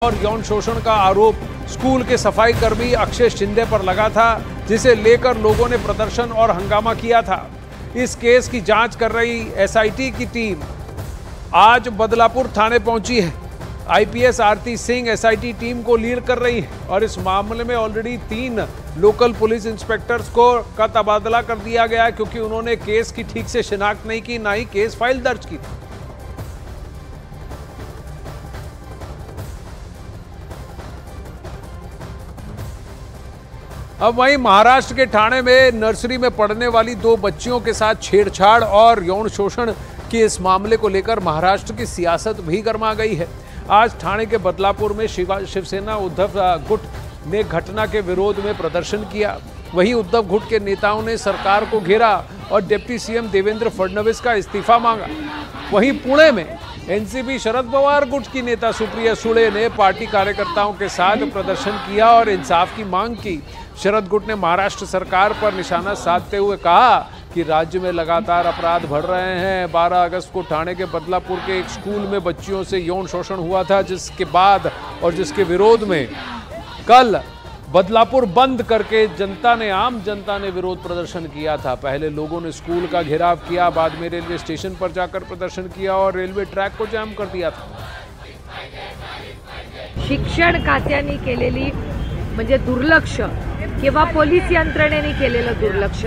और यौन शोषण का आरोप स्कूल के सफाई कर्मी अक्षय शिंदे पर लगा था, जिसे लेकर लोगों ने प्रदर्शन और हंगामा किया था। इस केस की जांच कर रही एसआईटी की टीम आज बदलापुर थाने पहुंची है। आईपीएस आरती सिंह एसआईटी टीम को लीड कर रही है और इस मामले में ऑलरेडी 3 लोकल पुलिस इंस्पेक्टर्स का तबादला कर दिया गया है, क्योंकि उन्होंने केस की ठीक से शिनाख्त नहीं की, ना ही केस फाइल दर्ज की। अब वहीं महाराष्ट्र के ठाणे में नर्सरी में पढ़ने वाली 2 बच्चियों के साथ छेड़छाड़ और यौन शोषण के इस मामले को लेकर महाराष्ट्र की सियासत भी गर्मा गई है। आज ठाणे के बदलापुर में शिवसेना उद्धव गुट ने घटना के विरोध में प्रदर्शन किया। वहीं उद्धव गुट के नेताओं ने सरकार को घेरा और डिप्टी सीएम देवेंद्र फडणवीस का इस्तीफा मांगा। वहीं पुणे में एनसीपी शरद पवार गुट की नेता सुप्रिया सुळे ने पार्टी कार्यकर्ताओं के साथ प्रदर्शन किया और इंसाफ की मांग की। शरद गुट ने महाराष्ट्र सरकार पर निशाना साधते हुए कहा कि राज्य में लगातार अपराध बढ़ रहे हैं। 12 अगस्त को ठाणे के बदलापुर के एक स्कूल में बच्चियों से यौन शोषण हुआ था, जिसके बाद और जिसके विरोध में कल बदलापुर बंद करके आम जनता ने विरोध प्रदर्शन किया था। पहले लोगों ने स्कूल का घेराव किया, बाद में रेलवे स्टेशन पर जाकर प्रदर्शन किया और रेलवे ट्रॅक को जाम कर दिया था। शिक्षण खात्याने केलेली म्हणजे दुर्लक्ष किंवा पोलीस यंत्रणेने केलेलं दुर्लक्ष,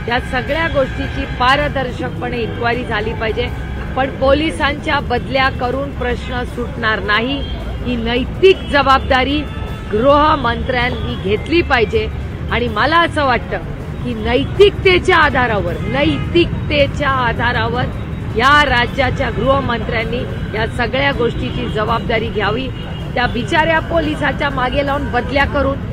या सगळ्या गोष्टीची पारदर्शकपणे इन्क्वायरी झाली पाहिजे। पण पोलिसांच्या बदल्या करून प्रश्न सुटणार नाही, ही नैतिक जबाबदारी गृहमंत्र्यांनी घेतली पाहिजे। आणि मला असं वाटतं की नैतिकतेच्या आधारावर या राज्याच्या गृहमंत्र्यांनी या सगळ्या गोष्टीची जबाबदारी घ्यावी। त्या बिचाऱ्या पोलिसाच्या मागे लावून बदल्या करून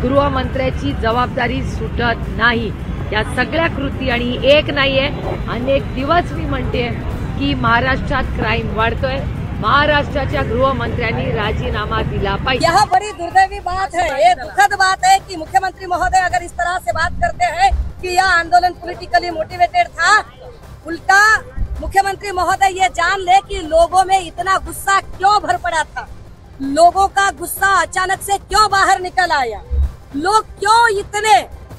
गृहमंत्र्याची जबाबदारी सुटत नाही। या सगळ्या कृती आणि एक नाहीये, अनेक दिवस मी म्हणते की महाराष्ट्रात क्राइम वाढतोय। महाराष्ट्राच्या गृहमंत्र्यांनी राजीनामा दिला पाहिजे। यह बड़ी दुर्दैवी बात है, ये दुखद बात है कि मुख्यमंत्री महोदय अगर इस तरह से बात करते हैं कि यह आंदोलन पॉलिटिकली मोटिवेटेड था, उल्टा मुख्यमंत्री महोदय ये जान ले कि लोगों में इतना गुस्सा क्यों भर पड़ा था, लोगों का गुस्सा अचानक से क्यों बाहर निकल आया, लोग क्यों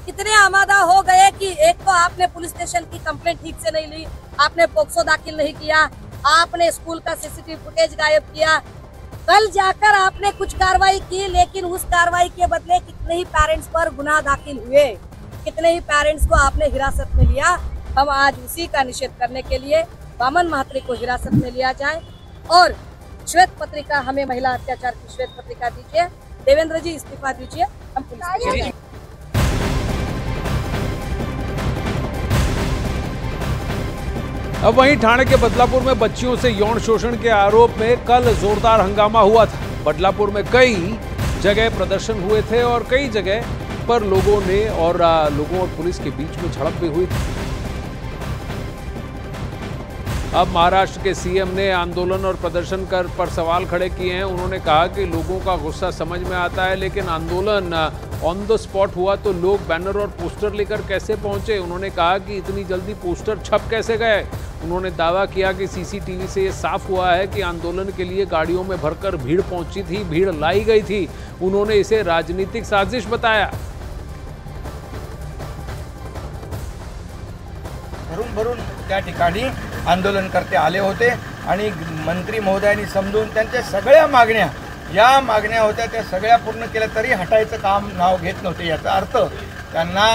इतने आमादा हो गए कि एक तो आपने पुलिस स्टेशन की कंप्लेंट ठीक से नहीं ली, आपने पोक्सो दाखिल नहीं किया, आपने स्कूल का सीसीटीवी फुटेज गायब किया, कल जाकर आपने कुछ कार्रवाई की, लेकिन उस कार्रवाई के बदले कितने ही पेरेंट्स पर गुनाह दाखिल हुए, कितने ही पेरेंट्स को आपने हिरासत में लिया। हम आज उसी का निषेध करने के लिए वामन महात्री को हिरासत में लिया जाए और श्वेत पत्रिका, हमें महिला अत्याचार की श्वेत पत्रिका दीजिए। देवेंद्र जी इस्तीफा दीजिए, हम पुलिस। अब वहीं ठाणे के बदलापुर में बच्चियों से यौन शोषण के आरोप में कल जोरदार हंगामा हुआ था। बदलापुर में कई जगह प्रदर्शन हुए थे और कई जगह पर लोगों और पुलिस के बीच में झड़प भी हुई थी। अब महाराष्ट्र के सीएम ने आंदोलन और प्रदर्शन पर सवाल खड़े किए हैं। उन्होंने कहा कि लोगों का गुस्सा समझ में आता है, लेकिन आंदोलन ऑन द स्पॉट हुआ तो लोग बैनर और पोस्टर लेकर कैसे पहुंचे। उन्होंने कहा कि इतनी जल्दी पोस्टर छप कैसे गए। उन्होंने दावा किया कि सीसीटीवी से ये साफ हुआ है कि आंदोलन के लिए गाड़ियों में भरकर भीड़ पहुंची थी, भीड़ लाई गई थी। उन्होंने इसे राजनीतिक साजिश बताया। भरून त्या ठिकाणी आंदोलनकर्ते आले होते आणि मंत्री महोदयांनी समजून त्यांच्या सगळ्या मागण्या होत्या, त्या सगळ्या पूर्ण केल्या, तरी हटायचं काम नाव घेत नव्हते। याचा अर्थ त्यांना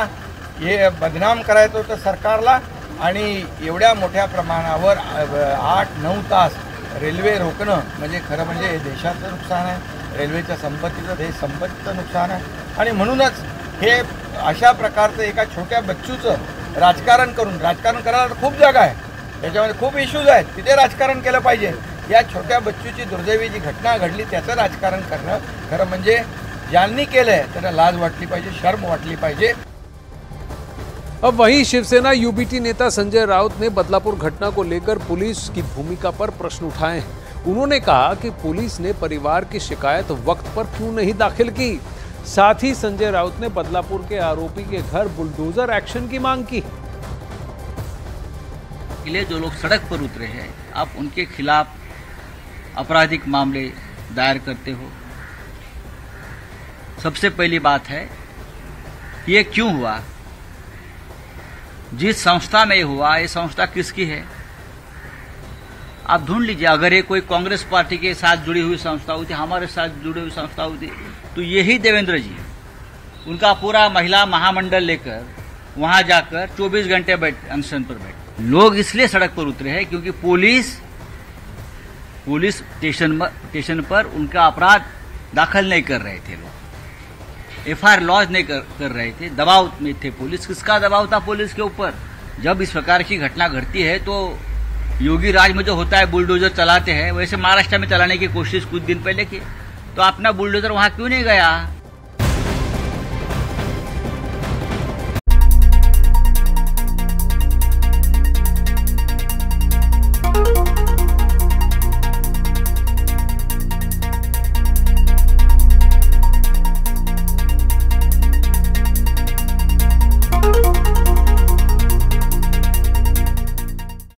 हे बदनाम करायचं होतं सरकारला आणि एवढ्या मोठ्या प्रमाणावर 8-9 तास रेल्वे रोखणं म्हणजे खरं म्हणजे देशाचं नुकसान आहे, रेल्वेच्या संपत्तीचं नुकसान आहे। आणि म्हणूनच हे अशा प्रकारचं एका छोट्या बच्चूचं राजकारण करायला खूप जागा आहे, त्याच्यामध्ये खूप इश्यूज आहेत, तिथे राजकारण केलं पाहिजे। या छोट्या बच्चूची दुर्दैवी जी घटना घडली त्याचं राजकारण करणं खरं म्हणजे ज्यांनी केलंय त्यांना लाज वाटली पाहिजे, शर्म वाटली पाहिजे। अब वहीं शिवसेना यूबीटी नेता संजय राउत ने बदलापुर घटना को लेकर पुलिस की भूमिका पर प्रश्न उठाए हैं। उन्होंने कहा कि पुलिस ने परिवार की शिकायत वक्त पर क्यों नहीं दाखिल की। साथ ही संजय राउत ने बदलापुर के आरोपी के घर बुलडोजर एक्शन की मांग की। जो लोग सड़क पर उतरे हैं, आप उनके खिलाफ आपराधिक मामले दायर करते हो? सबसे पहली बात है, ये क्यों हुआ? जिस संस्था में ये हुआ, ये संस्था किसकी है? आप ढूंढ लीजिए। अगर ये कोई कांग्रेस पार्टी के साथ जुड़ी हुई संस्था होती, हमारे साथ जुड़ी हुई संस्था होती, तो यही देवेंद्र जी उनका पूरा महिला महामंडल लेकर वहां जाकर 24 घंटे अनशन पर बैठे। लोग इसलिए सड़क पर उतरे हैं क्योंकि पुलिस स्टेशन पर उनका अपराध दाखिल नहीं कर रहे थे। लोग एफआईआर लॉन्च नहीं कर रहे थे, दबाव में थे। पुलिस किसका दबाव था? पुलिस के ऊपर। जब इस प्रकार की घटना घटती है तो योगी राज में जो होता है बुलडोजर चलाते हैं, वैसे महाराष्ट्र में चलाने की कोशिश कुछ दिन पहले की। तो अपना बुलडोजर वहां क्यों नहीं गया?